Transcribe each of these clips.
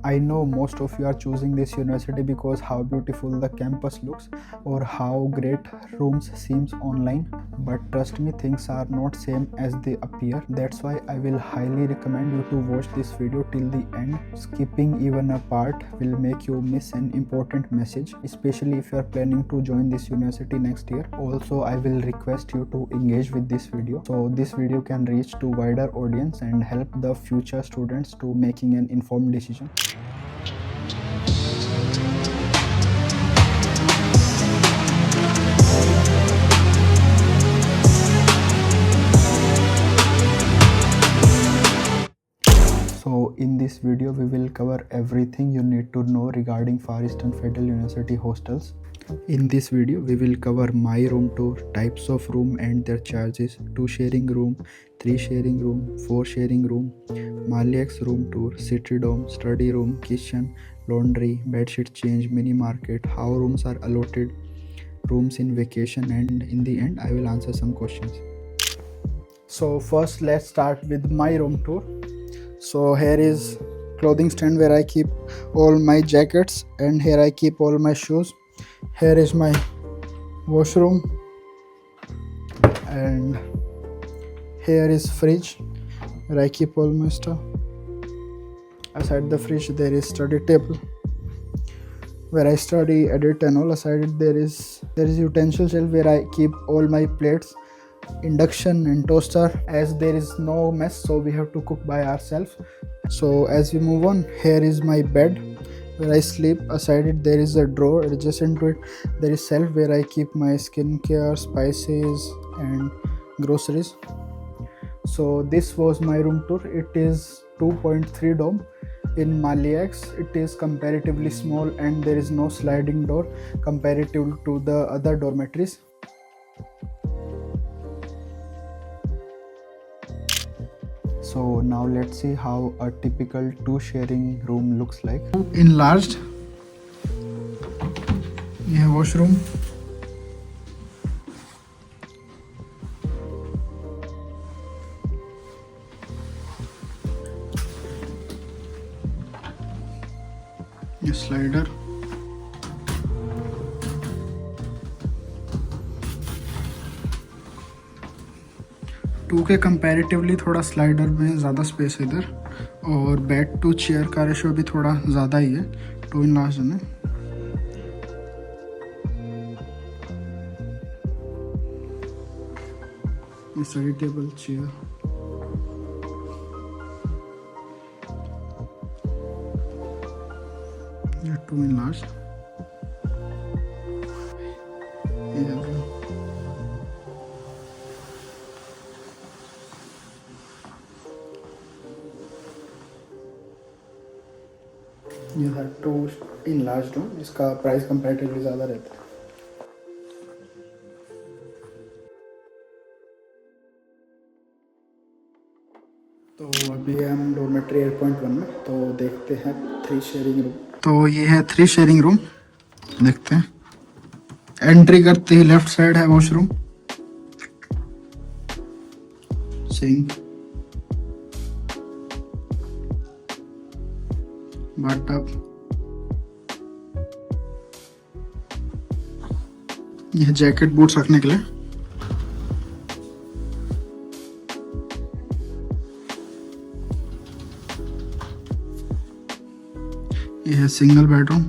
I know most of you are choosing this university because how beautiful the campus looks or how great rooms seems online, but trust me, things are not same as they appear. That's why I will highly recommend you to watch this video till the end. Skipping even a part will make you miss an important message, especially if you are planning to join this university next year. Also, I will request you to engage with this video so this video can reach to wider audience and help the future students to making an informed decision. So in this video we will cover everything you need to know regarding Far Eastern Federal University hostels. In this video we will cover my room tour, types of room and their charges, 2 sharing room, 3 sharing room, 4 sharing room, Maliak's room tour, city dome, study room, kitchen, laundry, bedsheet change, mini market, how rooms are allotted, rooms in vacation, and in the end I will answer some questions. So first let's start with my room tour. So here is clothing stand where I keep all my jackets, and here I keep all my shoes. Here is my washroom, and here is fridge where I keep all my stuff. Aside the fridge there is study table where I study, edit and all. Aside it there is utensil shelf where I keep all my plates, induction and toaster, as there is no mess so we have to cook by ourselves. So as we move on, here is my bed where I sleep. Aside it there is a drawer, adjacent to it there is shelf where I keep my skincare, spices and groceries. So this was my room tour. It is 2.3 dome. In Maliak's it is comparatively small and there is no sliding door comparative to the other dormitories. So now let's see how a typical 2 sharing room looks like. Enlarged, you have washroom, a slider, टू के comparatively थोड़ा slider में ज़्यादा space है इधर, और bed to chair का ratio भी थोड़ा ज़्यादा ही है, 2 इन लास्ट है. ये स्टडी टेबल, चेयर, ये 2 इन लास्ट. ये है 2 इन लार्ज रूम, इसका प्राइस कंपैरेटिवली ज़्यादा रहता है. तो अभी हम डॉर्मेट्री 8.1 में, तो देखते हैं 3 शेयरिंग रूम. तो ये है 3 शेयरिंग रूम, देखते हैं. एंट्री करते ही लेफ्ट साइड है वॉशरूम, सिंक, बाथटब, यह जैकेट बूट्स रखने के लिए. यह है सिंगल बेडरूम,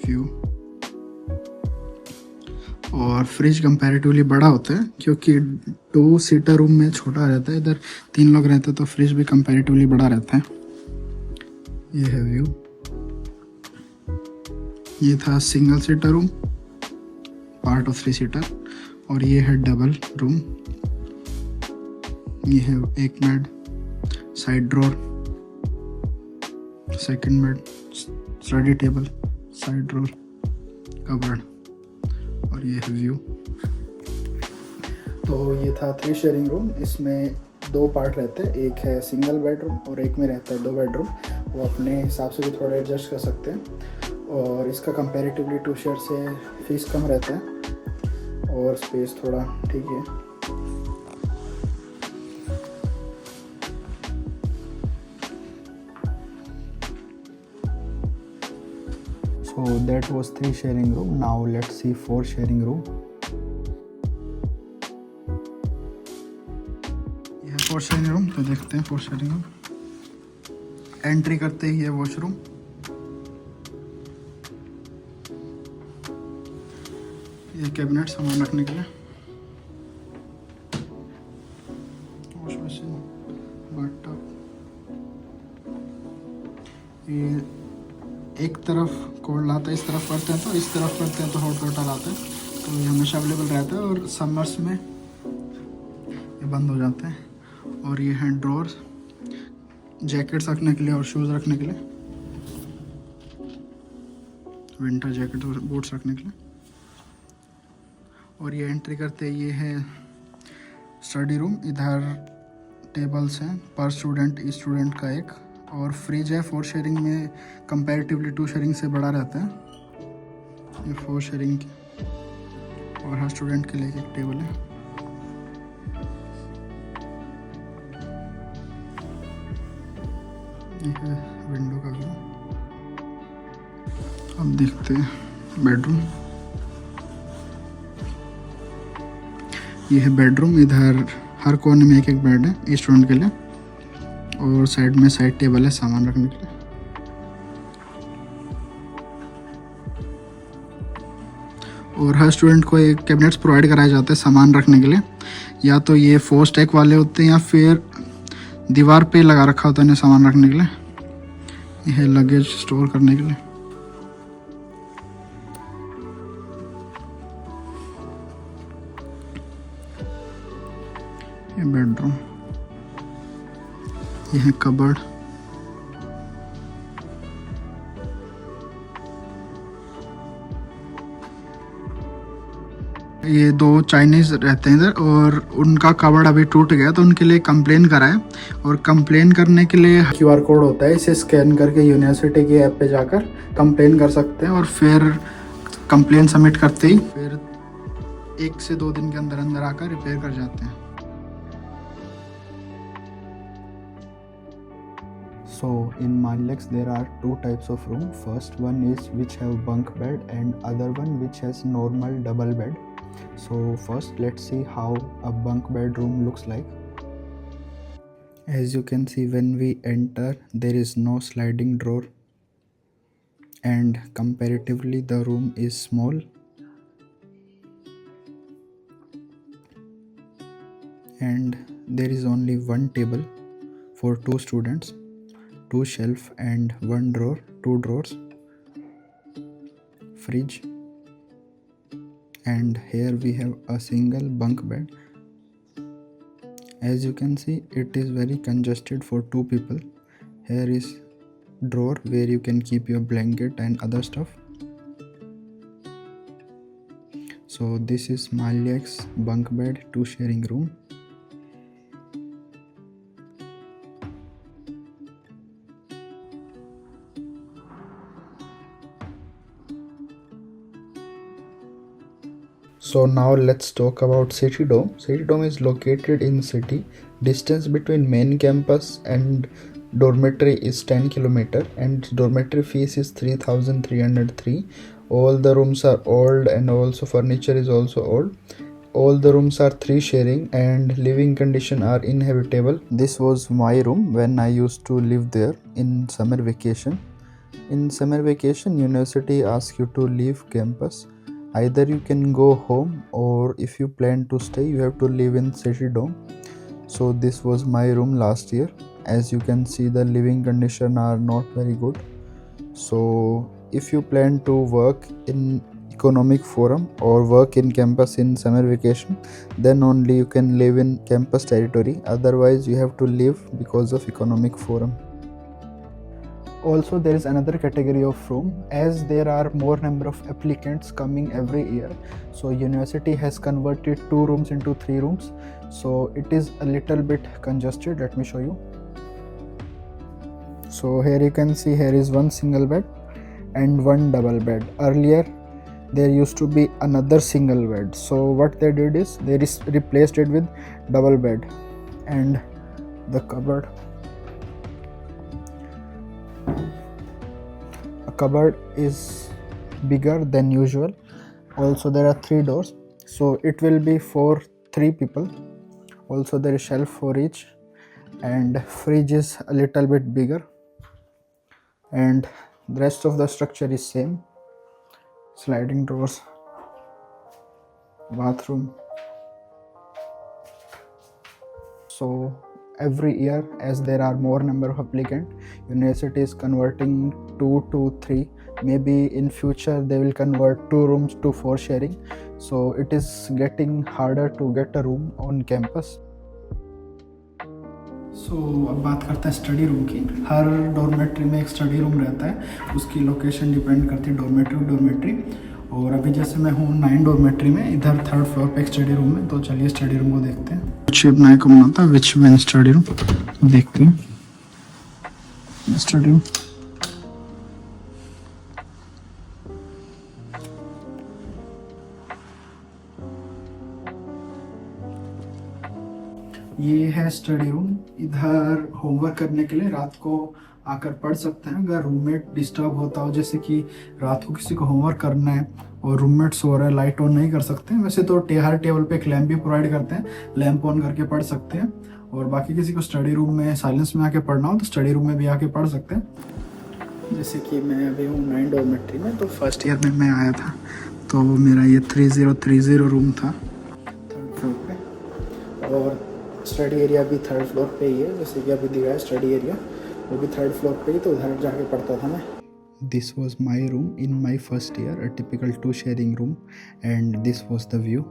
व्यू, और फ्रिज कंपैरेटिवली बड़ा होता है क्योंकि 2 सीटर रूम में छोटा रहता है, इधर 3 लोग रहते हैं तो फ्रिज भी कंपैरेटिवली बड़ा रहता है. ये है व्यू. ये था single seater room, part of 3 seater, और ये है डबल रूम. ये है एक bed, side drawer, second bed, study table, side drawer, cupboard, और ये है व्यू. तो ये था 3 शेयरिंग रूम. इसमें 2 पार्ट रहते हैं, एक है सिंगल बेडरूम और एक में रहता है 2 बेडरूम. वो अपने हिसाब से भी थोड़ा एडजस्ट कर सकते हैं, और इसका कंपैरेटिवली 2 शेयर से फीस कम रहता है. और स्पेस थोड़ा ठीक है। So that was 3 sharing room. Now let's see 4 sharing room. यह 4 sharing room, तो देखते हैं 4 sharing room। एंट्री करते ही ये वॉशरूम, ये कैबिनेट सामान रखने के लिए, वॉश मशीन, बाथटब। ये एक तरफ कोल्ड लाता है, इस तरफ करते हैं तो इस तरफ करते हैं तो हॉट वाटर आता है, तो ये हमेशा अवेलेबल रहता है और समर्स में ये बंद हो जाते हैं। और ये हैं ड्रॉर्स, जैकेट्स रखने के लिए और शूज़ रखने के लिए, विंटर जैकेट और बूट्स रखने के लिए। और ये एंट्री करते ये है स्टडी रूम, इधर टेबल्स हैं पर स्टूडेंट का एक, और फ्रिज है। 4 शेयरिंग में कंपैरेटिवली 2 शेयरिंग से बड़ा रहता है, ये 4 शेयरिंग की। और हर स्टूडेंट के लिए एक टेबल है। ये है विंडो का व्यू। अब देखते हैं बेडरूम। ये है बेडरूम, इधर हर कोने में एक बेड है स्टूडेंट के लिए, और साइड में साइड टेबल है सामान रखने के लिए। और हर स्टूडेंट को एक कैबिनेट्स प्रोवाइड कराए जाते हैं सामान रखने के लिए, या तो ये 4 स्टैक वाले होते हैं या फिर दीवार पे लगा रखा होता है इन्हें सामान रखने के लिए। यह है लगेज स्टोर करने के लिए। ये बेडरूम, यह है कबर्ड, ये 2 चाइनीज़ रहते हैं इधर और उनका कबर्ड अभी टूट गया तो उनके लिए कंप्लेन करा है। और कंप्लेन करने के लिए QR कोड होता है, इसे स्कैन करके यूनिवर्सिटी की ऐप पे जाकर कंप्लेन कर सकते हैं, और फिर कंप्लेन सबमिट करते ही फिर 1 से 2 दिन के अंदर अंदर आकर रिपेयर कर जाते हैं। So in Mallex there are 2 types of room. First one is which have bunk bed and other one which has normal double bed. So first let's see how a bunk bed room looks like. As you can see, when we enter there is no sliding door and comparatively the room is small, and there is only one table for 2 students, 2 shelf and 1 drawer, 2 drawers, fridge, and here we have a single bunk bed. As you can see, it is very congested for 2 people. Here is drawer where you can keep your blanket and other stuff. So this is Mallex bunk bed 2 sharing room. So now let's talk about City Dome. City Dome is located in city. Distance between main campus and dormitory is 10 km and dormitory fees is 3,303. All the rooms are old and also furniture is also old. All the rooms are 3 sharing and living condition are inhabitable. This was my room when I used to live there in summer vacation. In summer vacation, university asks you to leave campus. Either you can go home, or if you plan to stay you have to live in City Dome. So this was my room last year. As you can see, the living condition are not very good. So if you plan to work in economic forum or work in campus in summer vacation, then only you can live in campus territory. Otherwise you have to live because of economic forum. Also, there is another category of room, as there are more number of applicants coming every year, so university has converted 2 rooms into 3 rooms, so it is a little bit congested. Let me show you. So here you can see, here is 1 single bed and 1 double bed. Earlier there used to be another single bed, so what they did is they replaced it with double bed. And the cupboard, a cupboard is bigger than usual. Also there are 3 doors, so it will be for 3 people. Also there is shelf for each, and fridge is a little bit bigger, and the rest of the structure is same. Sliding doors, bathroom. So every year, as there are more number of applicants, university is converting 2 to 3. Maybe in future they will convert 2 rooms to 4 sharing, so it is getting harder to get a room on campus. सो अब बात करते हैं study room की। हर dormitory में एक study room रहता है, उसकी लोकेशन डिपेंड करती है डॉर्मेट्री। और अभी जैसे मैं हूँ 9 डॉर्मेट्री में, इधर 3rd फ्लोर पे एक स्टडी रूम है, तो चलिए स्टडी रूम को देखते हैं। शेप बनाए को बनाता है विच मैन स्टडी रूम, तो देखते हैं स्टडी रूम। ये है स्टडी रूम। इधर होमवर्क करने के लिए रात को आकर पढ़ सकते हैं। अगर रूममेट डिस्टर्ब होता हो, जैसे कि रात को किसी को होमवर्क करना है और रूममेट सो रहा है, लाइट ऑन नहीं कर सकते हैं। वैसे तो हर टेबल पे एक लैंप भी प्रोवाइड करते हैं, लैंप ऑन करके पढ़ सकते हैं। और बाकी किसी को स्टडी रूम में साइलेंस में आके पढ़ना हो तो स्टडी रूम में भी आके पढ़ सकते हैं। जैसे कि मैं अभी हूँ 9 डॉर्मेट्री में, तो फर्स्ट ईयर में मैं आया था, तो मेरा ये 3030 रूम था 3rd फ्लोर पे। और स्टडी एरिया भी 3rd फ्लोर पे ही है, जैसे कि अभी दिखा है स्टडी एरिया, वो भी 3rd फ्लोर पे ही, तो उधर जाके पढ़ता था मैं। This was my room in my first year, a typical 2 sharing room, and this was the view.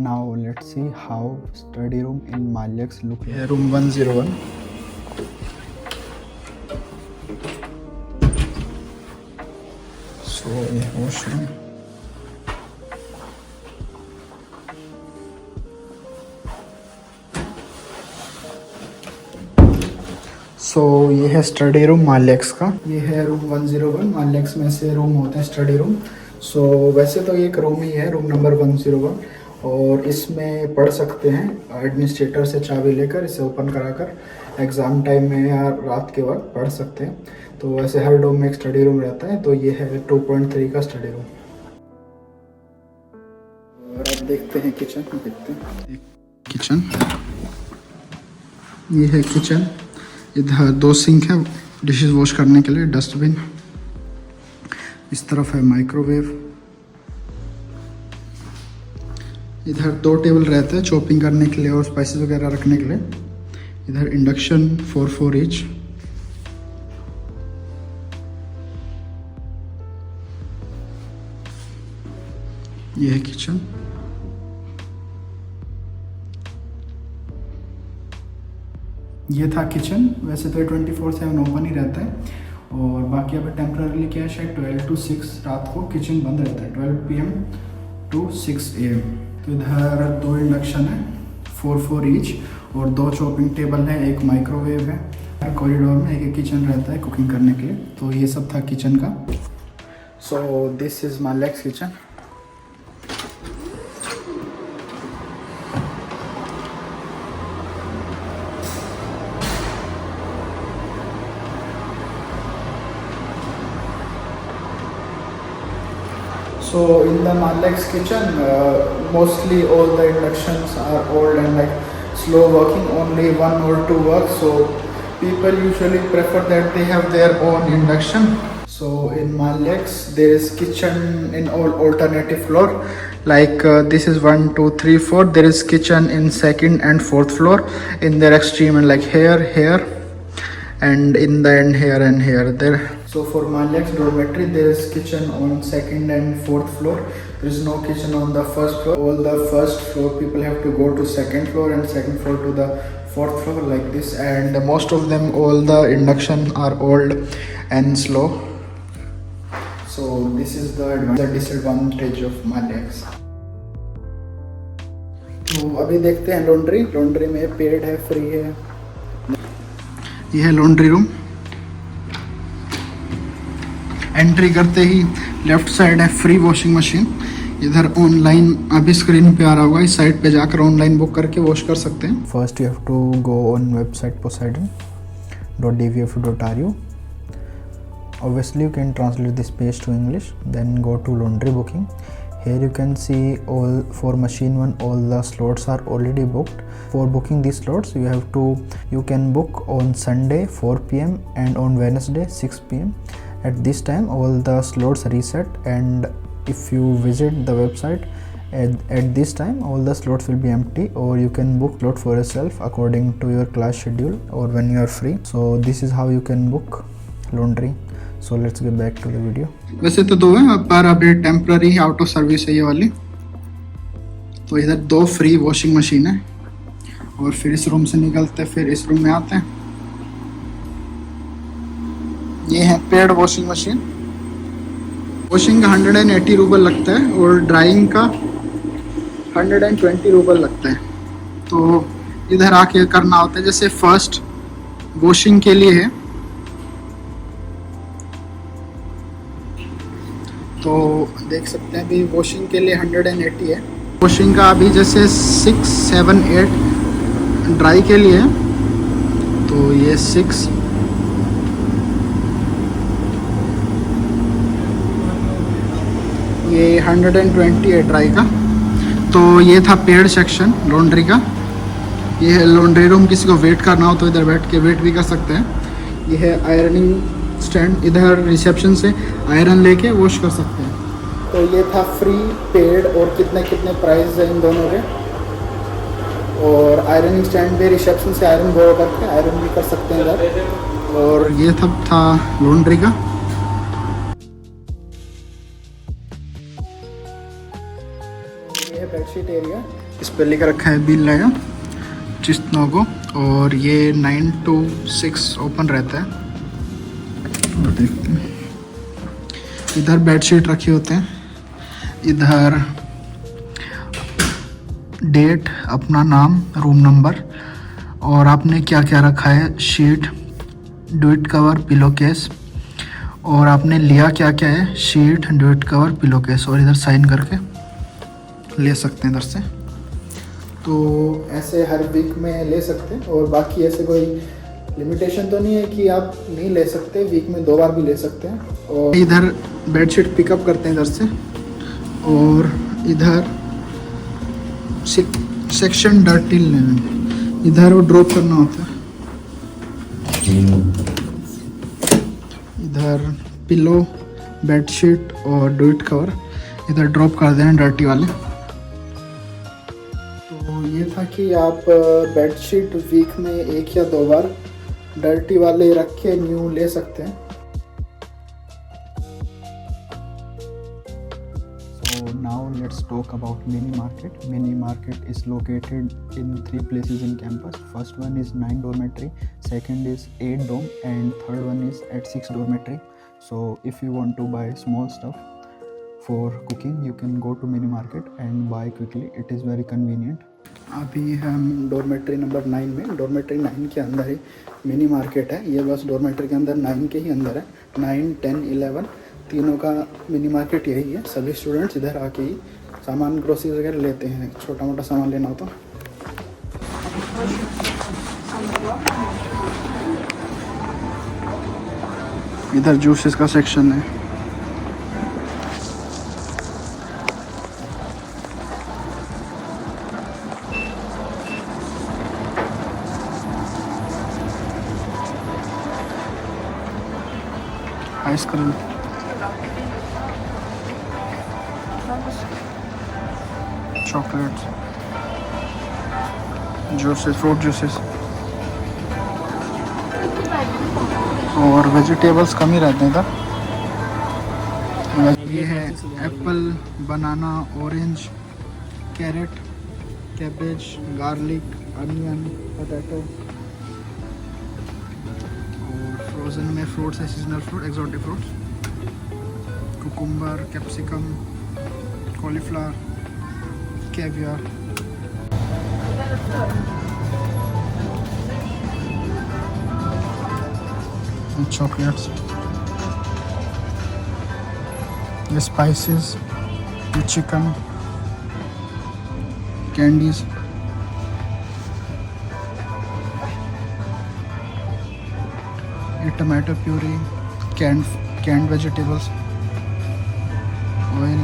Now let's see how study room in माल्यक्स लुक। रूम 101। सो ये वॉशरूम। सो ये है स्टडी रूम माल्यक्स का। ये है रूम 101। माल्यक्स में से room होते हैं स्टडी रूम। सो वैसे तो ये एक रूम ही है, रूम नंबर 101, और इसमें पढ़ सकते हैं एडमिनिस्ट्रेटर से चाबी लेकर, इसे ओपन कराकर एग्ज़ाम टाइम में या रात के वक्त पढ़ सकते हैं। तो वैसे हर डोम में एक स्टडी रूम रहता है, तो ये है 2.3 का स्टडी रूम। और अब देखते हैं किचन। देखते हैं किचन। ये है किचन। इधर 2 सिंक है डिशेस वॉश करने के लिए, डस्टबिन। इस तरफ है माइक्रोवेव। इधर 2 टेबल रहते हैं चॉपिंग करने के लिए और स्पाइसेस वगैरह रखने के लिए। इधर इंडक्शन 4 ईच। ये है किचन। ये था किचन। वैसे तो 24/7 ओपन ही रहता है, और बाकी अभी टेम्पररीली क्या है, शायद 12 to 6 रात को किचन बंद रहता है, 12 PM to 6 AM। तो इधर 2 इंडक्शन है 4 ईच, और 2 चॉपिंग टेबल है, एक माइक्रोवेव है। हर कॉरिडोर में एक किचन रहता है कुकिंग करने के लिए। तो ये सब था किचन का। सो दिस इज़ माल्यक्स kitchen. So in the Malik's kitchen, mostly all the inductions are old and like slow working, only 1 or 2 work. So people usually prefer that they have their own induction. So in Malik's there is kitchen in all alternative floor. Like this is 1, 2, 3, 4. There is kitchen in 2nd and 4th floor in their extreme, and like here, and in the end here and here there. So for Malik's dormitory, there is kitchen on 2nd and 4th floor. There is no kitchen on the 1st floor. All the 1st floor people have to go to 2nd floor, and 2nd floor to the 4th floor, like this. And most of them, all the induction are old and slow. So this is the disadvantage of Malik's. तो अभी देखते हैं laundry. Laundry में paid है, free है। यह है laundry room. Entry करते ही लेफ्ट साइड है फ्री वॉशिंग मशीन। इधर ऑनलाइन अभी स्क्रीन पे आ रहा होगा, इस साइट पे जाकर ऑनलाइन बुक करके वॉश कर सकते हैं। First you have to go on website poseidon.dvf.ru. Obviously you can translate this page to English, then go to laundry booking. Here you can see all for machine 1 all the slots are already booked. For booking these slots you can book on Sunday 4 p.m. and on Wednesday 6 p.m. At this time all the slots reset, and if you visit the website at this time all the slots will be empty, or you can book slot for yourself according to your class schedule or when you are free. So this is how you can book laundry. So let's get back to the video. वैसे तो 2 है, पर अभी temporary out of service है ये वाली। तो इधर 2 फ्री वॉशिंग मशीन है, और फिर इस रूम से निकलते फिर इस रूम में आते हैं। ये है पेड वॉशिंग मशीन। वॉशिंग का 180 रूपये लगता है और ड्राइंग का 120 रूपये लगता है। तो इधर आके करना होता है। जैसे फर्स्ट वॉशिंग के लिए है, तो देख सकते हैं अभी वॉशिंग के लिए 180 है। वॉशिंग का अभी जैसे 6, 7, 8 ड्राई के लिए है, तो ये 6, ये 120 है ड्राई का। तो ये था पेड सेक्शन लॉन्ड्री का। ये है लॉन्ड्री रूम, किसी को वेट करना हो तो इधर बैठ के वेट भी कर सकते हैं। ये है आयरनिंग स्टैंड, इधर रिसेप्शन से आयरन लेके वॉश कर सकते हैं। तो ये था फ्री पेड, और कितने कितने प्राइस है इन दोनों के। और आयरनिंग स्टैंड पे रिसेप्शन से आयरन बो करके आयरन भी कर सकते हैं इधर। और ये था लॉन्ड्री का। ये है बेडशीट एरिया, इस पर लिख रखा है बिल आया चिस्तनों को, और ये 9 to 6 ओपन रहता है। और देखते हैं इधर बेडशीट रखे होते हैं, इधर डेट, अपना नाम, रूम नंबर, और आपने क्या क्या रखा है, sheet, duet cover, pillow case, और आपने लिया क्या क्या है, sheet, duet cover, pillow case, और इधर साइन करके ले सकते हैं इधर से। तो ऐसे हर वीक में ले सकते हैं, और बाकी ऐसे कोई लिमिटेशन तो नहीं है कि आप नहीं ले सकते, वीक में 2 बार भी ले सकते हैं। और इधर बेडशीट पिकअप करते हैं इधर से, और इधर सेक्शन डर्टी लिनन, इधर वो ड्रॉप करना होता है। इधर पिलो, बेडशीट और ड्यूट कवर इधर ड्रॉप कर देना डर्टी वाले। तो ये था कि आप बेडशीट वीक में 1 या 2 बार डर्टी वाले रख के न्यू ले सकते हैं। So now let's talk about mini market. Mini market is located in 3 places in campus. First one is 9 dormitory, second is 8 dorm, and third one is at 6 dormitory. So if you want to buy small stuff for cooking, you can go to mini market and buy quickly. It is very convenient. अभी हम dormitory number 9 में, dormitory 9 के अंदर ही mini market है। ये बस dormitory के अंदर 9 के ही अंदर है। 9, 10, 11 तीनों का मिनी मार्केट यही है। सभी स्टूडेंट्स इधर आके ही सामान ग्रोसरी वगैरह लेते हैं, छोटा मोटा सामान लेना हो तो। इधर जूसेस का सेक्शन है। Ice cream, chocolates, juices, fruit juices, और वेजिटेबल्स कम ही रहते हैं इधर। ये है apple, banana, orange, carrot, cabbage, garlic, onion, potato, frozen में फ्रूट्स है, seasonal fruit, exotic fruits, cucumber, capsicum, cauliflower, caviar, chocolates, the spices, the chicken, candies, a tomato puree, canned vegetables, oil,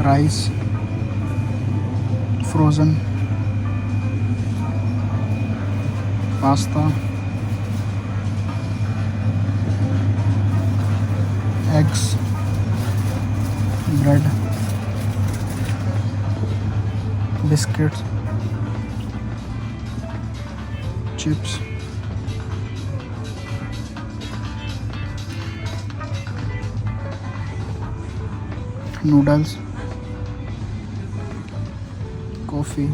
rice, frozen, pasta, eggs, bread, biscuits, chips, noodles, coffee,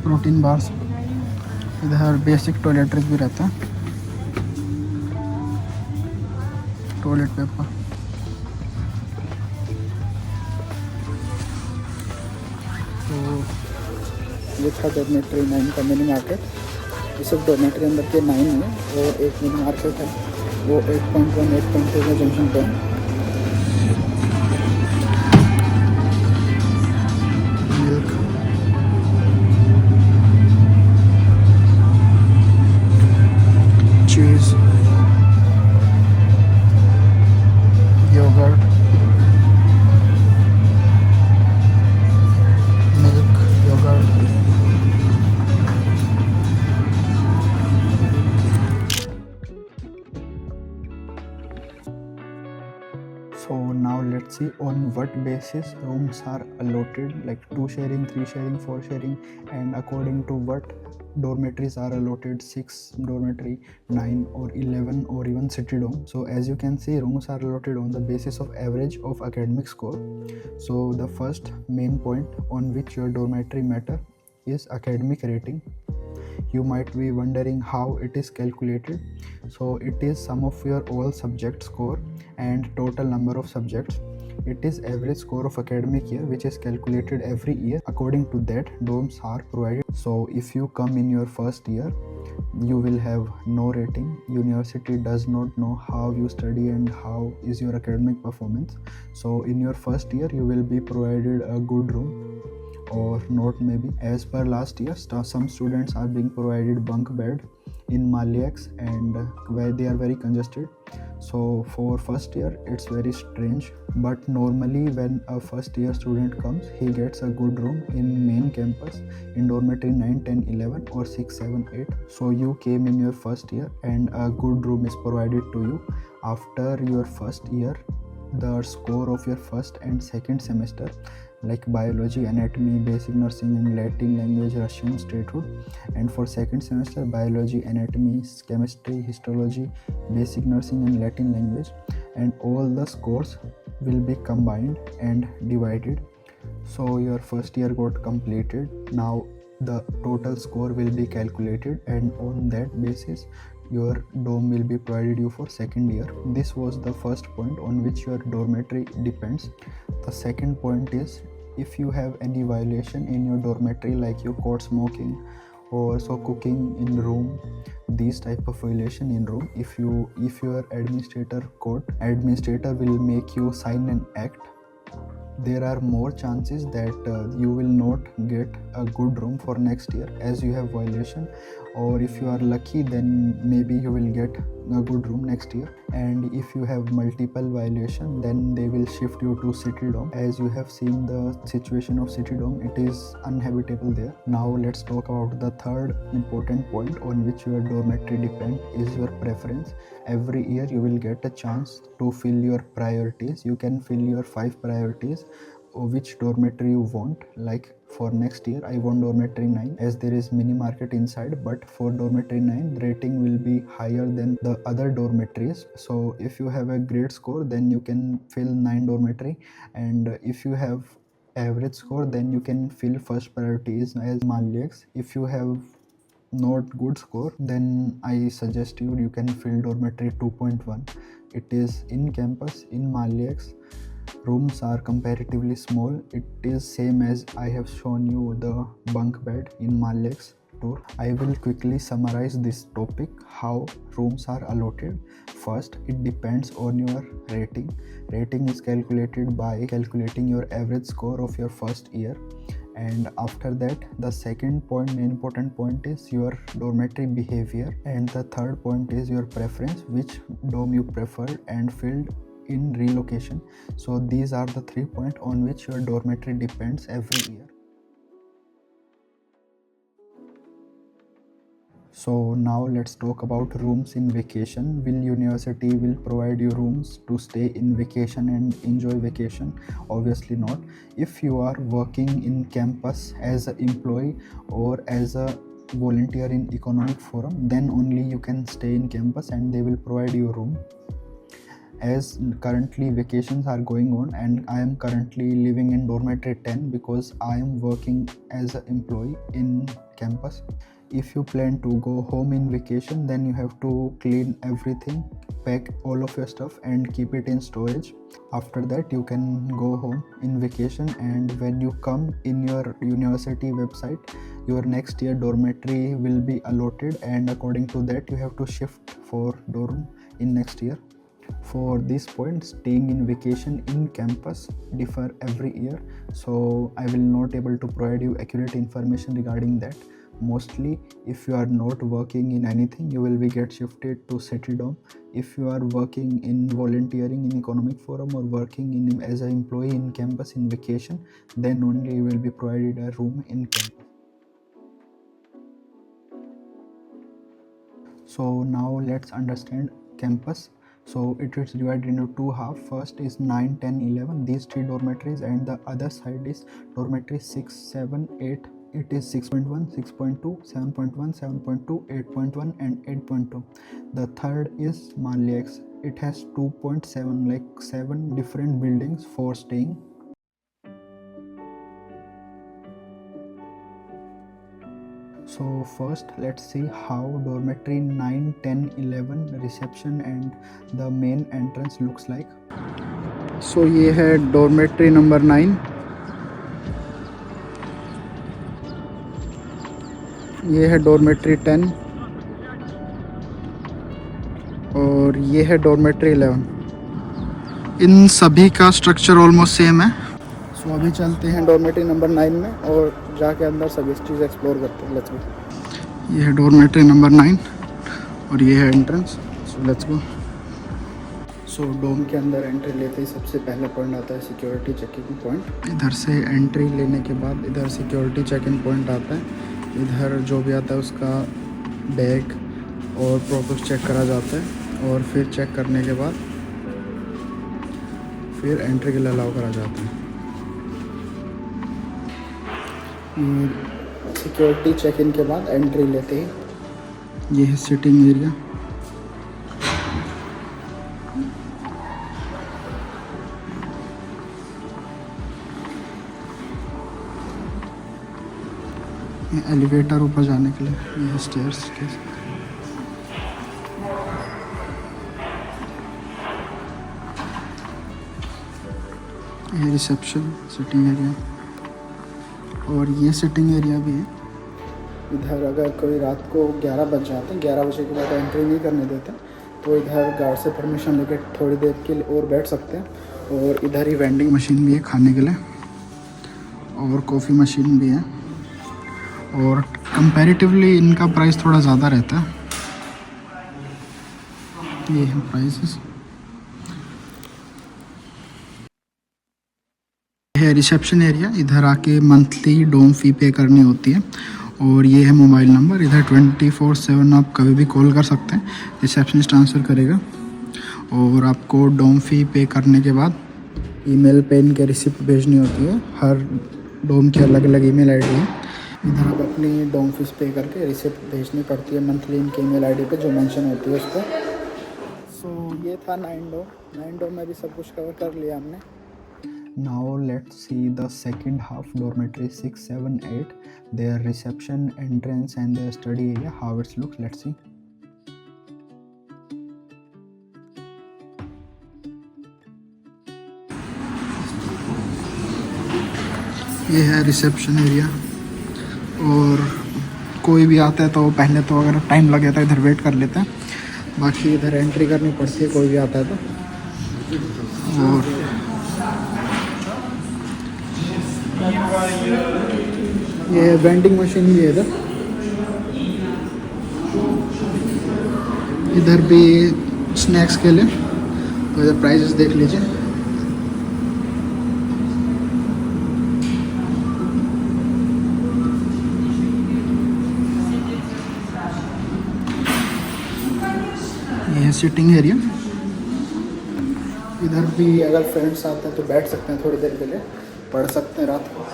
protein bars. इधर basic toiletries भी रहता है, toilet paper. तो ये था dormitory 9 का mini market. ये सब डॉर्मेट्री अंदर के 9 है और एक मिनी मार्केट है, वो 8.1 8.2 में जंक्शन पे है। Milk, cheese, yogurt, milk, yogurt, so now let's see on what basis rooms are allotted, like 2 sharing, 3 sharing, 4 sharing, and according to what dormitories are allotted, 6 dormitory, 9 or 11 or even city dome. So as you can see, rooms are allotted on the basis of average of academic score. So the first main point on which your dormitory matter is academic rating. You might be wondering how it is calculated. So it is sum of your all subject score and total number of subjects. It is average score of academic year, which is calculated every year. According to that, dorms are provided. So if you come in your first year, you will have no rating. University does not know how you study and how is your academic performance. So in your first year, you will be provided a good room or not, maybe. As per last year, some students are being provided bunk bed in Malyax, and where they are very congested. So for first year it's very strange, but normally when a first year student comes, he gets a good room in main campus in dormitory 9, 10, 11 or 6, 7, 8. So you came in your first year and a good room is provided to you. After your first year, the score of your first and second semester, like biology, anatomy, basic nursing and Latin language, Russian, statehood, and for second semester biology, anatomy, chemistry, histology, basic nursing and Latin language, and all the scores will be combined and divided. So your first year got completed. Now the total score will be calculated, and on that basis your dorm will be provided you for second year. This was the first point on which your dormitory depends. The second point is, if you have any violation in your dormitory, like you caught smoking or so cooking in room, these type of violation in room, if your administrator will make you sign an act. There are more chances that you will not get a good room for next year as you have violation, or if you are lucky then maybe you will get a good room next year. And if you have multiple violation, then they will shift you to city dome. As you have seen the situation of city dome, it is uninhabitable there. Now let's talk about the third important point on which your dormitory depend, is your preference. Every year you will get a chance to fill your priorities. You can fill your 5 priorities which dormitory you want. Like for next year I want dormitory 9, as there is mini market inside, but for dormitory 9 the rating will be higher than the other dormitories. So if you have a great score, then you can fill 9 dormitory, and if you have average score, then you can fill first priorities as Malyax. If you have not good score, then I suggest you can fill dormitory 2.1. It is in campus in Malyax. Rooms are comparatively small. It is same as I have shown you the bunk bed in Malyax, tour. I will quickly summarize this topic, how rooms are allotted. First, it depends on your rating. Rating is calculated by calculating your average score of your first year. And after that, the second point, main important point, is your dormitory behavior, and the third point is your preference, which dorm you preferred and filled in relocation. So these are the 3 points on which your dormitory depends every year. So now let's talk about rooms in vacation. Will university will provide you rooms to stay in vacation and enjoy vacation? Obviously not. If you are working in campus as an employee or as a volunteer in economic forum, then only you can stay in campus and they will provide you a room. As currently vacations are going on and I am currently living in dormitory 10 because I am working as an employee in campus. If you plan to go home in vacation, then you have to clean everything, pack all of your stuff and keep it in storage. After that, you can go home in vacation, and when you come in your university website, your next year dormitory will be allotted, and according to that you have to shift for dorm in next year. For this point, staying in vacation in campus differ every year, so I will not able to provide you accurate information regarding that. Mostly, if you are not working in anything, you will be get shifted to city dorm. If you are working in volunteering in economic forum or working in as an employee in campus in vacation, then only you will be provided a room in campus. So now let's understand campus. So it is divided into two halves. First is 9, 10, 11, these three dormitories, and the other side is dormitory 6, 7, 8. It is 6.1, 6.2, 7.1, 7.2, 8.1 and 8.2. The third is Mallex. It has 2.7, like 7 different buildings for staying. So first let's see how dormitory 9, 10, 11 reception and the main entrance looks like. So ये है dormitory number 9. ये है dormitory 10 और ये है dormitory 11. इन सभी का structure almost same है. सो अभी चलते हैं डॉर्मेट्री नंबर 9 में और जाके अंदर सभी चीज़ एक्सप्लोर करते हैं. Let's go. ये है डॉर्मेट्री नंबर 9 और ये है एंट्रेंस. So let's go. सो डोम के अंदर एंट्री लेते ही सबसे पहला पॉइंट आता है सिक्योरिटी चेकिंग पॉइंट. इधर से एंट्री लेने के बाद इधर सिक्योरिटी चेकिंग पॉइंट आता है. इधर जो भी आता है उसका बैग और प्रोडक्ट चेक करा जाता है और फिर चेक करने के बाद फिर एंट्री के लिए अलाउ करा जाता है. सिक्योरिटी चेक इन के बाद एंट्री लेते ही ये है सिटिंग एरिया. एलिवेटर ऊपर जाने के लिए, ये स्टेयर्स के. ये रिसेप्शन सिटिंग एरिया और ये सिटिंग एरिया भी है. इधर अगर कोई रात को 11 बज जाते हैं, 11 बजे के बाद एंट्री नहीं करने देते, तो इधर गार्ड से परमिशन लेके थोड़ी देर के लिए और बैठ सकते हैं. और इधर ही वेंडिंग मशीन भी है खाने के लिए और कॉफ़ी मशीन भी है. और कंपैरेटिवली इनका प्राइस थोड़ा ज़्यादा रहता है. ये है प्राइसेस. है रिसेप्शन एरिया. इधर आके मंथली डोम फ़ी पे करनी होती है और ये है मोबाइल नंबर. इधर 24/7 आप कभी भी कॉल कर सकते हैं. रिसेप्शनिस्ट आंसर करेगा और आपको डोम फ़ी पे करने के बाद ईमेल पे इनके रिसिप्ट भेजनी होती है. हर डोम की अलग अलग ईमेल आईडी है. इधर आप अपनी डोम फीस पे करके रिसिप्ट भेजनी पड़ती है मंथली इनके ईमेल आईडी पे जो मेंशन होती है उस पर. सो ये था 9 डोम में भी सब कुछ कवर कर लिया हमने. Now let's see the second half dormitory 6, 7, 8, their reception, entrance and their study area, how it's looks. Let's see. ये है रिसेप्शन एरिया और कोई भी आता है तो पहले तो अगर टाइम लगे तो इधर वेट कर लेते हैं, बाकी इधर एंट्री करनी पड़ती है कोई भी आता है तो। और ये वेंडिंग मशीन भी है इधर भी स्नैक्स के लिए। तो इधर प्राइसेस देख लीजिए। ये है सिटिंग एरिया। इधर भी अगर फ्रेंड्स आते हैं तो बैठ सकते हैं, थोड़ी देर के लिए पढ़ सकते हैं रात को।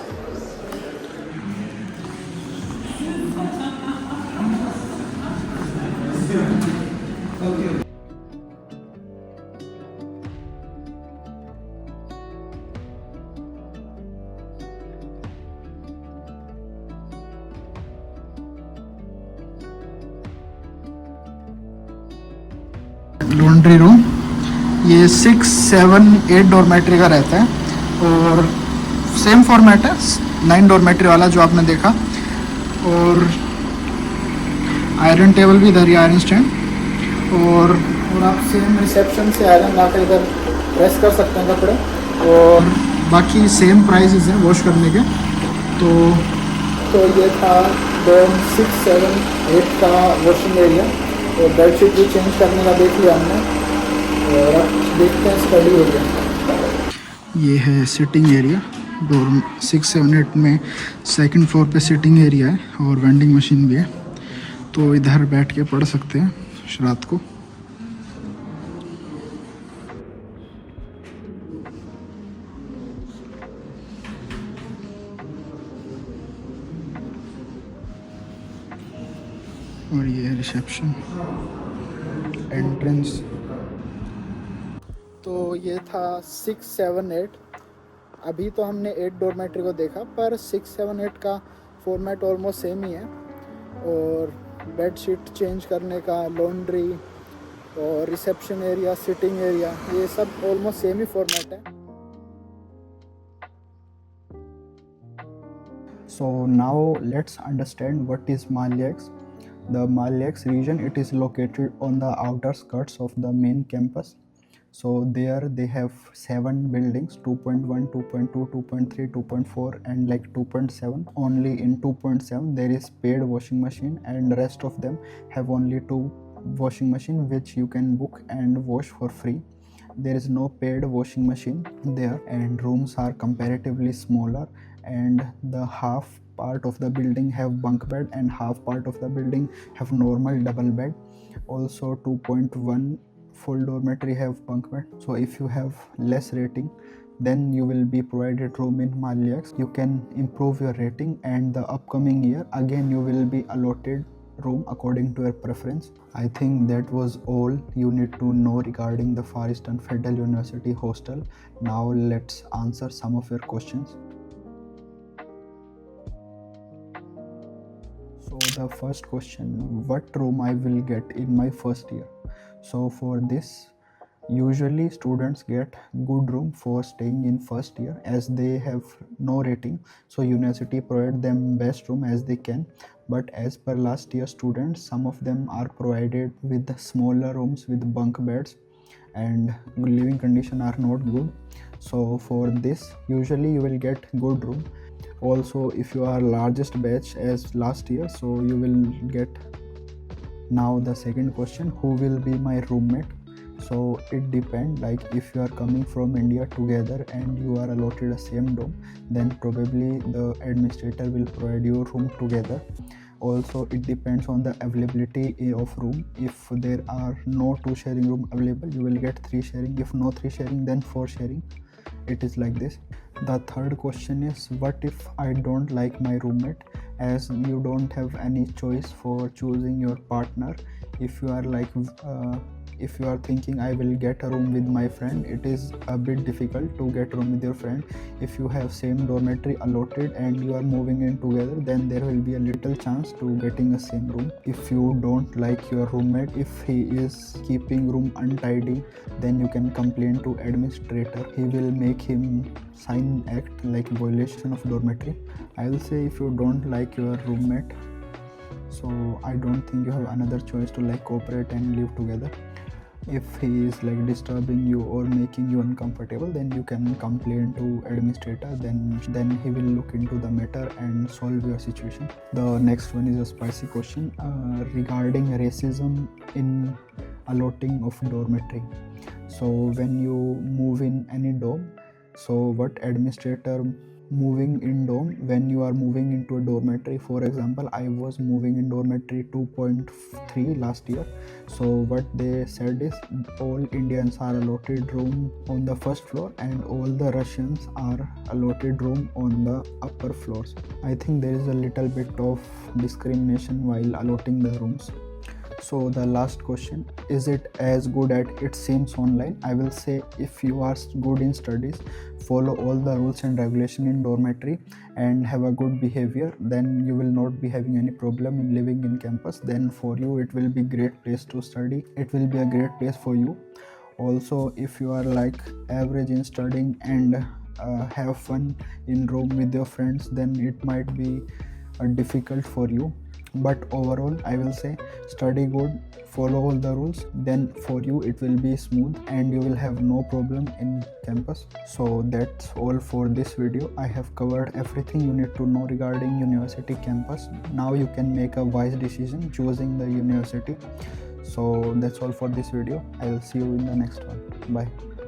लॉन्ड्री रूम ये 6, 7, 8 डॉर्मेट्री का रहता है और सेम फॉर्मेट है 9 डॉर्मेट्री वाला जो आपने देखा। और आयरन टेबल भी इधर ही, आयरन स्टैंड। और आप सेम रिसेप्शन से आयरन लाकर इधर प्रेस कर सकते हैं कपड़े। और बाकी सेम प्राइसेस हैं वॉश करने के। तो ये था 6, 7, 8 का वॉशिंग एरिया। तो बेडशीट भी चेंज करने का देख लिया हमने और अब देखते हैं स्टडी एरिया। ये है सिटिंग एरिया। डोर 6, 7, 8 में सेकंड फ्लोर पे सिटिंग एरिया है और वेंडिंग मशीन भी है, तो इधर बैठ के पढ़ सकते हैं रात को। और ये है रिसेप्शन, एंट्रेंस। तो ये था 6, 7, 8। अभी तो हमने 8 डॉर्मेट्री को देखा, पर 6, 7, 8 का फॉर्मेट ऑलमोस्ट सेम ही है। और बेडशीट चेंज करने का, लॉन्ड्री और रिसेप्शन एरिया, सिटिंग एरिया, ये सब ऑलमोस्ट सेम ही फॉर्मेट है। So now let's understand what is Malyax. The Malyax region, it is located on the outer skirts of the main campus. So there they have 7 buildings, 2.1, 2.2, 2.3, 2.4 and like 2.7. Only in 2.7 there is paid washing machine and rest of them have only 2 washing machine which you can book and wash for free. There is no paid washing machine there, and rooms are comparatively smaller, and the half part of the building have bunk bed and half part of the building have normal double bed. Also 2.1 full dormitory have bunk bed. So if you have less rating, then you will be provided room in Malyax. You can improve your rating, and the upcoming year again you will be allotted room according to your preference. I think that was all you need to know regarding the Far Eastern Federal University hostel. Now let's answer some of your questions. So the first question, what room I will get in my first year? So for this, usually students get good room for staying in first year as they have no rating, so university provide them best room as they can. But as per last year students, some of them are provided with smaller rooms with bunk beds and living condition are not good. So for this, usually you will get good room. Also if you are largest batch as last year, so you will get. Now the second question, who will be my roommate? So it depends, like if you are coming from India together and you are allotted a same dorm, then probably the administrator will provide you room together. Also it depends on the availability of room. If there are no 2 sharing room available, you will get 3 sharing. If no 3 sharing, then 4 sharing. It is like this. The third question is, what if I don't like my roommate? As you don't have any choice for choosing your partner. If you are like if you are thinking I will get a room with my friend, it is a bit difficult to get room with your friend. If you have same dormitory allotted and you are moving in together, then there will be a little chance to getting a same room. If you don't like your roommate, if he is keeping room untidy, then you can complain to administrator. He will make him sign act like violation of dormitory. I will say if you don't like your roommate, So I don't think you have another choice to like cooperate and live together. If he is like disturbing you or making you uncomfortable, then you can complain to administrator, then he will look into the matter and solve your situation. The next one is a spicy question regarding racism in allotting of dormitory. So when you move in any dorm, so what administrator moving in dorm, when you are moving into a dormitory, for example I was moving in dormitory 2.3 last year. So what they said is all Indians are allotted room on the first floor and all the Russians are allotted room on the upper floors. I think there is a little bit of discrimination while allotting the rooms. So the last question, is it as good as it seems online? I will say if you are good in studies, follow all the rules and regulation in dormitory and have a good behavior, then you will not be having any problem in living in campus. Then for you it will be great place to study. It will be a great place for you. Also if you are like average in studying and have fun in room with your friends, then it might be difficult for you. But overall I will say study good, follow all the rules, then for you it will be smooth and you will have no problem in campus. So that's all for this video. I have covered everything you need to know regarding university campus. Now you can make a wise decision choosing the university. So that's all for this video. I'll see you in the next one. Bye.